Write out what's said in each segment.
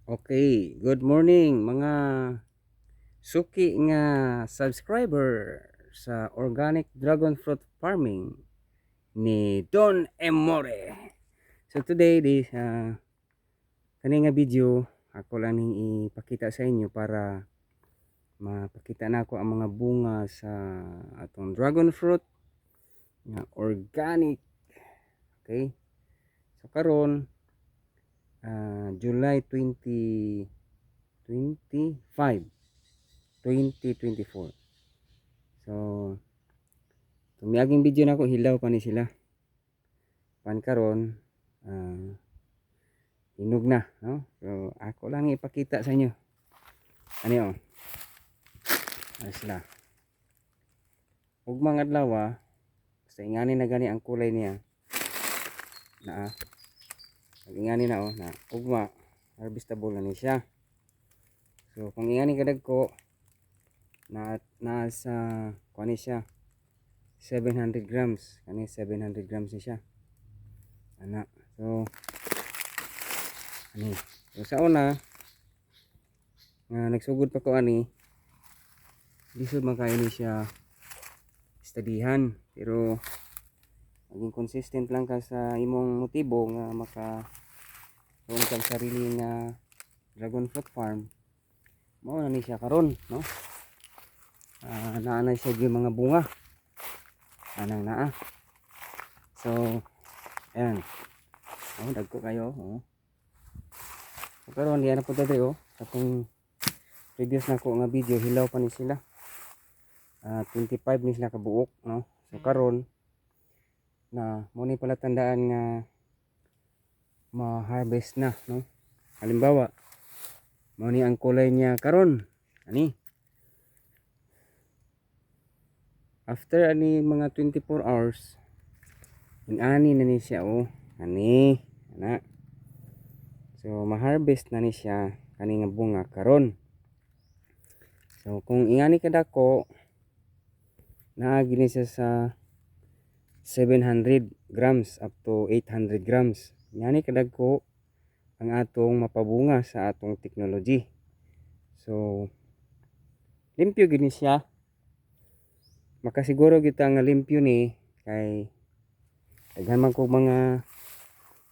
Okay, good morning mga suki nga subscriber sa organic dragon fruit farming ni Don Emore. So today this kani nga video ako lang ning ipakita sa inyo para mapakita na ako ang mga bunga sa atong dragon fruit nga organic. Okay? So karon July 25 2024. So, tumiaging video na ako, hilaw pa ni sila. Pan karon, hinog na, no? So, ako lang ipakita sa inyo. Ano yun? Ano sila? Ug mga adlaw, basta ingani na gani ang kulay niya. Na, ingani na, na ugma, harvestable na ni siya. So, kung ingani kadag ko, nasa, kuha ni siya, 700 grams. Kani 700 grams ni siya. Ana. So, ani. So, sa una, nagsugod pa ko ani, lisod man kayo ni siya studyhan. Pero, maging consistent lang ka sa imong motibo nga makaroon kang sarili nga dragon fruit farm. Mao na ni siya karon, no? Naanay siya yung mga bunga. Anang naa. So, ayan. Oh, dagko kayo, oh. So, karon diyan na po dali, oh. Sa kung previous na ko nga video, hilaw pa ni sila. 25 ni sila kabuok, no? So, karon na mo ni pala tandaan nga ma-harvest na, no? Halimbawa, mo ni ang kulay niya karon. Ani? After ani mga 24 hours, ani na ni siya, oh. Ani, ana. So, ma-harvest na ni siya kani nga bunga karon. So, kung ingani kadako, naagi ni siya sa 700 grams up to 800 grams. Ingani kadako ang atong mapabunga sa atong technology. So, limpyo gini siya. Makasiguro kita nga limpyo ni kay daghan man ko mga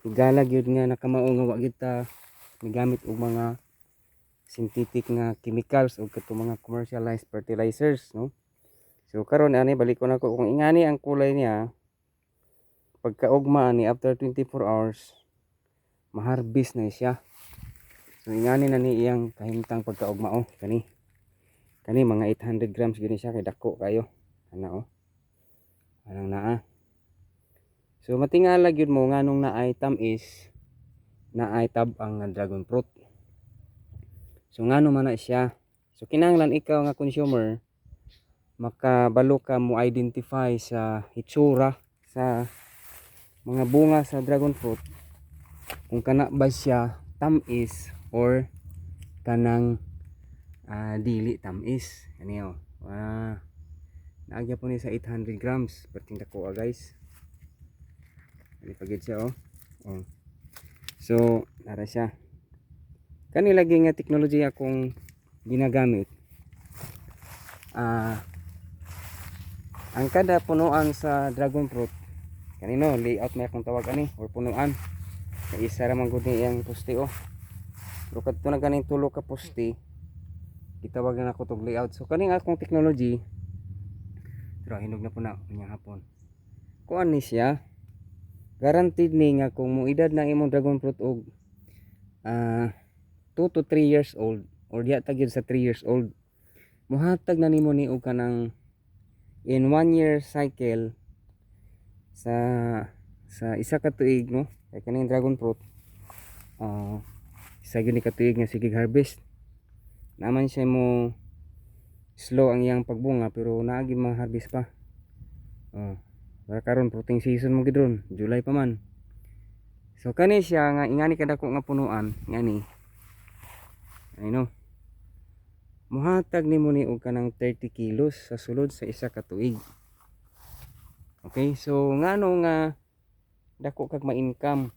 higalag yun nga nakamao nga wa kita migamit og mga synthetic nga chemicals o kato mga commercialized fertilizers, no? So karon ani balik ko nako kung ingani ang kulay niya pagkaugma ni after 24 hours ma-harvest na siya. So ingani na ni iyang kahimtang pagkaugma, oh. Kani mga 800 grams gini siya kay dako kayo. Ana, oh. Anang naa. So matingala gyud mo nganong naay tamis, naay tab-ang nga dragon fruit. So ngano man na siya. So kinahanglan ikaw nga consumer makabalo ka mo identify sa itsura sa mga bunga sa dragon fruit kung kana ba siya tamis or kanang dili tamis. Ano naagya po ni sa 800 grams perting dako, guys. Ano pagid siya, oh. So nara siya kani lagi nga teknolohiya akong ginagamit. Ang kada punuan sa dragon fruit kanino layout may akong tawag ani or punuan sa isa ra man gud ni iyang poste, oh. Pero kadto na ganing tulo ka poste gitawag na ako tog layout. So kaning akong technology pero hinog na po na unya hapon kuan ni siya guaranteed ni nga kung moedad na imong dragon fruit og 2 to 3 years old or diya tagid sa 3 years old muhatag na nimo ni og kanang in 1 year cycle sa isa ka tuig, no? Kay kaning dragon fruit isa gyud ni ka tuig nga sige harvest naman siya mo slow ang iyang pagbunga pero naagi ma-harvest pa. Para karon fruiting season mo gid ron, July pa man. So kani siya nga ingani kadako nga punuan ngani. Ay no. Muhatag nimo ni og kanang 30 kilos sa sulod sa isa ka tuig. Okay, so ngano nga dako kag ma-income.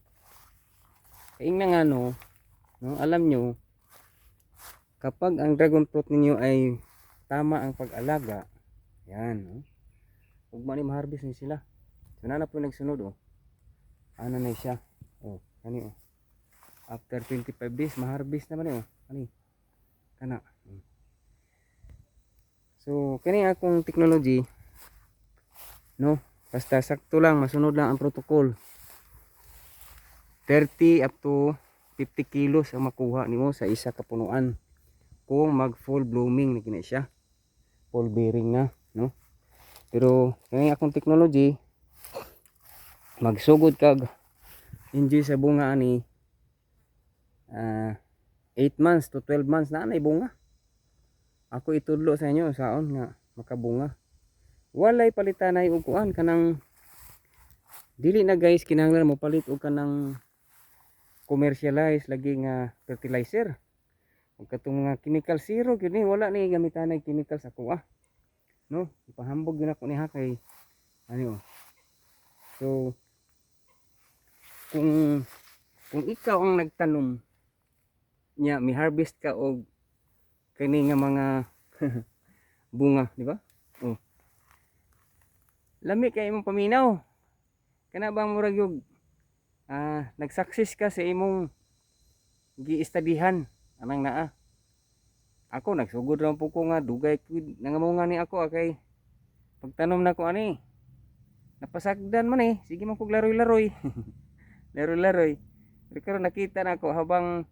Kay ingna ngano, no, alam nyo kapag ang dragon fruit ninyo ay tama ang pag-alaga, yan, oh. Ug man ni ma-harvest ni sila. So na po nagsunod, oh. Ano na siya? Oh, kani, oh. After 25 days ma-harvest naman, oh. Kani. Kana. So kani akong technology, no, basta sakto lang, masunod lang ang protocol. 30 up to 50 kilos ang makuha nimo sa isa ka punuan kung mag full blooming na kini siya, full bearing na, no. Pero kani akong technology, magsugod kag enjoy sa bunga ani 8 months to 12 months na nay bunga. Ako itudlo sa inyo saon nga makabunga. Walay palitanay og kuan kanang dili na guys kinahanglan mo palit og kanang commercialized lagi nga fertilizer. Ug katong mga chemical zero gyud ni, wala ni gamitanay chemical sa kuha. No, ipahambog gyud ako niha kay ano. So kung ikaw ang nagtanom nya mi harvest ka og kani nga mga bunga, di ba? Oh. Lami kay imong paminaw. Kana bang murag yung nag-success ka sa imong gi-studyhan anang naa. Ako nagsugod ra po ko nga dugay nangamunga ni ako kay pagtanom na ko ani. Napasagdan man eh. Sige man kog laroy-laroy. Laroy-laroy. Pero karon nakita na ako habang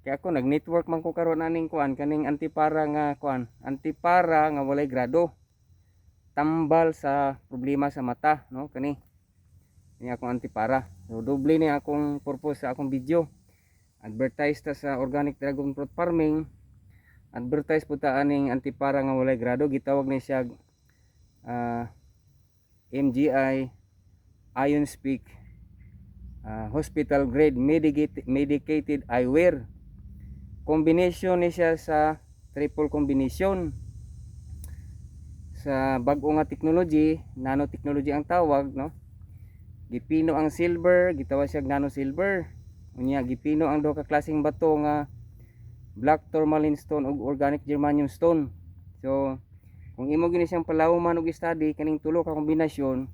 kaya ako nag-network man ko karon aning kuan kaning antipara nga kuan, antipara nga walay grado. Tambal sa problema sa mata, no, kani. Ni akong antipara. So doble ni akong purpose sa akong video. Advertise ta sa organic dragon fruit farming. Advertise po ta aning antipara nga walay grado, gitawag ni siya MGI Ion Speak hospital grade medicated eyewear. Combination ni siya sa triple combination sa bag-o nga technology, nanotechnology ang tawag, no. Gipino ang silver, gitawag siya nano silver. Unya gipino ang duha ka klaseng bato nga black tourmaline stone ug organic germanium stone. So kung imo gini siyang palawman og study kaning tulo ka kombinasyon,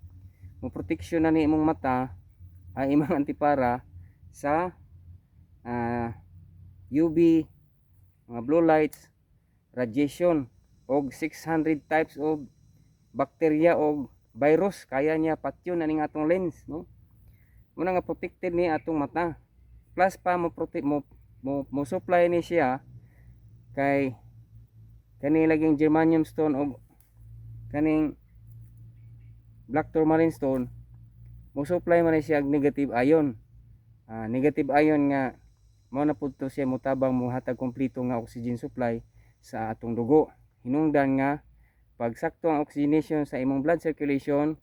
mo protection na ni imong mata ay imong antipara sa UV, mga blue lights, radiation, og 600 types of bacteria o virus kaya niya patyon na ning atong lens, no. Muna nga protected ni atong mata. Plus pa mo protect mo supply ni siya kay kani laging germanium stone o kaning black tourmaline stone, mo supply man siya negative ion. Negative ion nga mao na pud to siya mutabang mohatag kompleto nga oxygen supply sa atong dugo. Hinungdan nga pag sakto ang oxygenation sa imong blood circulation,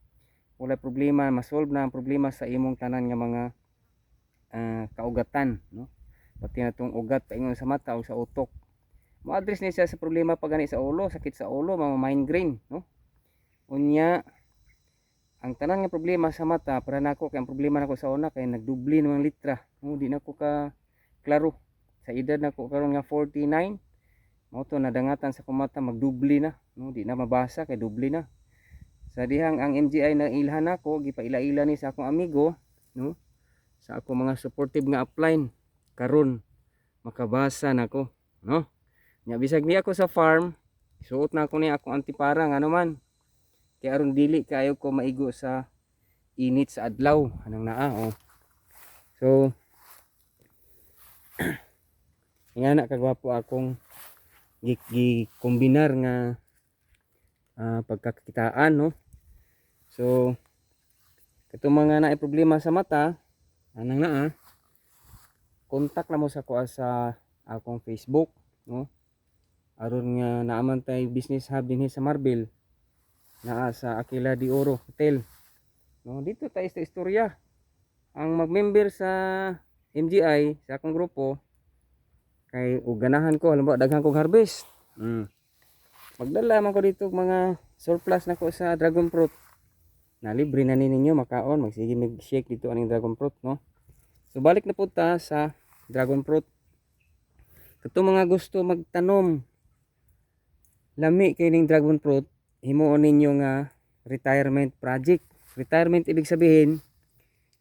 wala problema, masolve na ang problema sa imong tanan nga mga kaugatan, no. Pati na tong ugat paingon sa mata o sa utok. Mo-address ni siya sa problema pag gani sa ulo, sakit sa ulo, mga migraine, no. Unya ang tanan nga problema sa mata para nako kay ang problema nako sa una kay nagdubli ng litra, no. Di nako ka klaro sa edad nako karon nga 49, mao to nadangatan sa kumata magdubli na, no. Di na mabasa kay dubli na. Sa dihang ang MGI na ilhan nako gipaila-ila ni sa akong amigo, no, sa akong mga supportive nga upline karon makabasa nako, no. Nya bisag ni ako sa farm, suot na ako ni akong antipara nga naman. Kay aron dili kayo ko maigo sa init sa adlaw anang naa, oh. So nga na kagwapo akong gi-kombinar nga pagkakitaan, no. So katong mga naay problema sa mata anang naa, kontak na mo sa kuha sa akong Facebook, no. Aron nga naaman tay business hub dinhi sa Marbel, naa sa Aquila de Oro Hotel, no. Dito tayo sa istorya. Ang mag-member sa MGI sa akong grupo kay ug ganahan ko halimbawa daghan kong harvest, magdala man ko dito mga surplus nako sa dragon fruit na libre na ninyo makaon, magsige mag-shake dito aning dragon fruit, no. So balik na punta sa dragon fruit. Katong mga gusto magtanom lami kay ning dragon fruit, himuon ninyo nga retirement project. Retirement ibig sabihin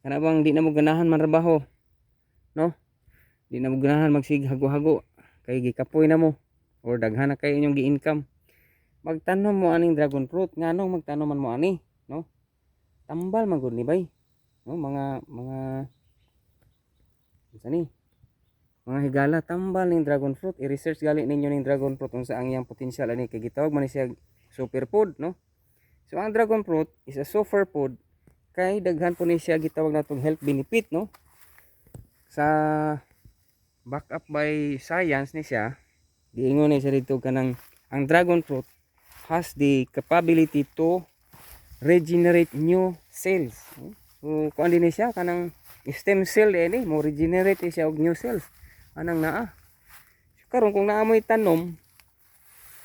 kana bang di na mo ganahan manrabaho, no? Di na mo ganahan magsig-hago-hago kay gikapoy na mo or daghan na kay inyong gi-income. Magtanom mo aning dragon fruit, nganong magtanom man mo ani, no? Tambal man gud ni bay. No, mga unsa ni? Mga higala tambal ning dragon fruit. I-research gali ninyo ning dragon fruit unsa ang iyang potential ani kay gitawag man ni siya superfood, no? So ang dragon fruit is a superfood kay daghan po ni siya gitawag natong health benefit, no? Sa back up by science ni siya, giingon ni siya dito kanang ang dragon fruit has the capability to regenerate new cells. So kung din siya kanang stem cell ni mo regenerate siya og new cells. Anang naa. Karon kung naa mo'y tanom,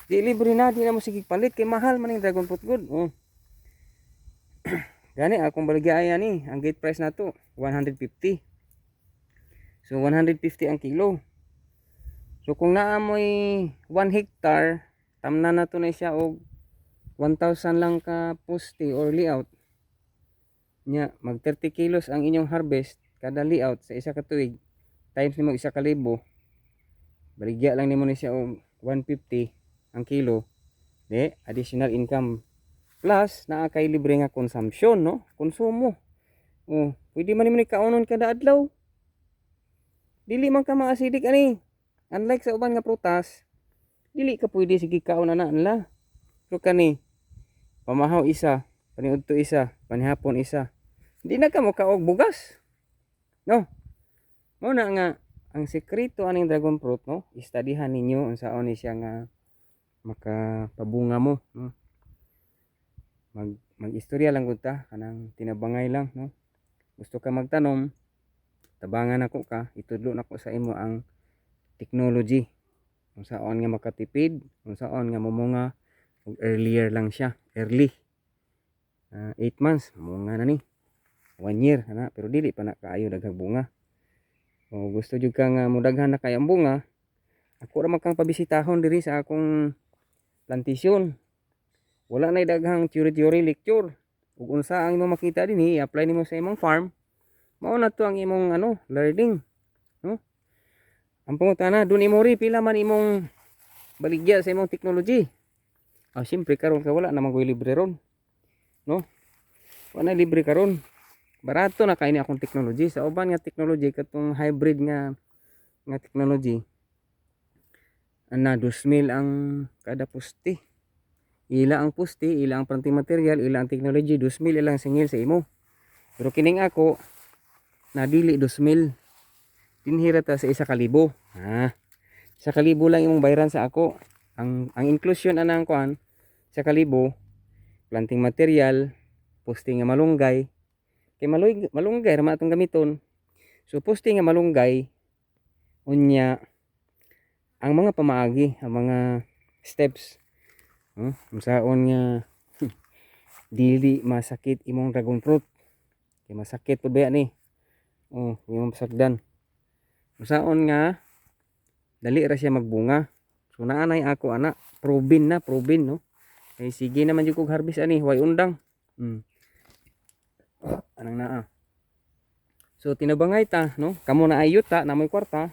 di libre na, di na mo sige palit kay mahal man ning dragon fruit good. Gani akong baligya ni, ang gate price nato 150. So 150 ang kilo. So kung naa mo'y 1 hectare, tamnan na to na siya og 1,000 lang ka poste or layout. Nya mag 30 kilos ang inyong harvest kada layout sa isa ka tuig. Times nimo isa ka libo. Baligya lang nimo ni siya og 150 ang kilo. De additional income. Plus naa kay libre nga consumption, no? Konsumo. Pwede man nimo ni kaunon kada adlaw. Dili man ka ma-acidic ani. Unlike sa uban nga prutas, dili ka pwede sige kaon ana nila. So kani pamahaw isa, paniudto isa, panihapon isa. Di na ka mo kaog bugas. No? Mo na nga ang sekreto aning dragon fruit, no? Istudihan ninyo unsaon ni siya nga makapabunga mo, no? Mag-istorya lang gud ta kanang tinabangay lang, no? Gusto ka magtanom, tabangan nako ka, itudlo nako sa imo ang technology. Unsaon nga makatipid, unsaon nga mamunga og earlier lang siya, early. 8 months munga na ni. 1 year ana, pero dili pa na kaayo daghang bunga. O gusto jud ka nga mudaghan na kay ang bunga, ako ra man kang pabisitahon diri sa akong plantation. Wala na daghang theory lecture. Ug unsa ang imong makita dinhi, i-apply nimo sa imong farm. Mao na to ang imong learning, no? Ang pangutana dun imori pila man imong baligya sa imong technology. Siyempre karon ka wala namang libre ron, no? Wala libre karon. Barato na kay ni akong technology. Sa uban nga technology katong hybrid nga technology, ana 2,000 ang kada poste. Ila ang poste, ila ang planting material, ila ang technology, 2,000 ilang singil sa imo. Pero kining ako nadili 2,000. Dinhira ta sa 1,000. 1,000 lang imong bayaran sa ako. Ang inclusion anang kuan 1,000, planting material, poste nga malunggay. Kay malunggay ra man atong gamiton. So poste nga malunggay unya ang mga pamaagi, ang mga steps, unsaon nga dili masakit imong dragon fruit. Kay masakit pud ba ni? Imong pasagdan. Unsaon nga dali ra siya magbunga. So naanay ako ana, proven, no? Kay sige naman jud kog harvest ani, way undang. Anang naa. So tinabangay ta, no? Kamo na ay yuta na may kwarta,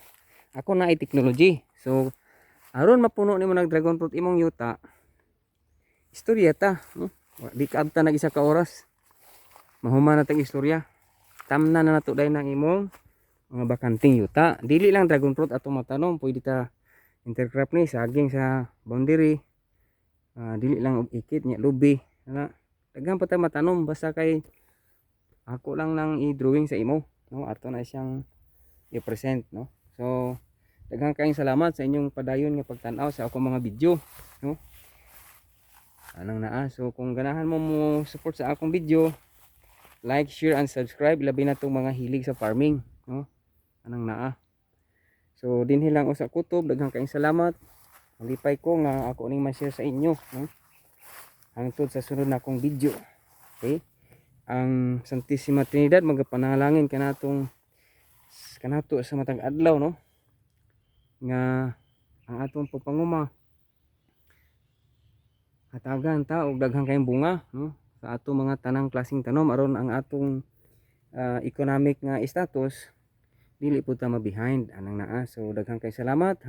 ako na ay technology. So aron mapuno nimo nag dragon fruit imong yuta, istorya ta, no? Di ka abta nag isa ka oras. Mahuman na tag istorya. Tamna na nato day nang imong mga bakanting yuta. Dili lang dragon fruit atong matanom, pwede ta intercrop ni saging sa boundary. Dili lang og ikit nya lubi, ana. Daghan pa ta matanom basta kay ako lang nang i-drawing sa imo, no? Ato na siyang i-present, no? So daghang kayong salamat sa inyong padayon nga pagtan-aw sa akong mga video, no? Anang naa. So kung ganahan mo support sa akong video, like, share and subscribe, labi na tong mga hilig sa farming, no? Anang naa. So dinhi lang usa kutob, daghang kayong salamat. Malipay ko nga ako ning ma-share sa inyo, no? Hangtod sa sunod na akong video. Okay? Ang Santissima Trinidad magapanalangin kanato sa matag adlaw, no? nga ang atong pagpanguma hatagan ta og daghang kayong bunga, no, sa atong mga tanang klaseng tanom aron ang atong economic nga status dili po ta ma-behind anang naa. So daghang kay salamat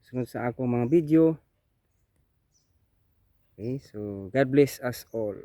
sunod sa akong mga video. Okay, so God bless us all.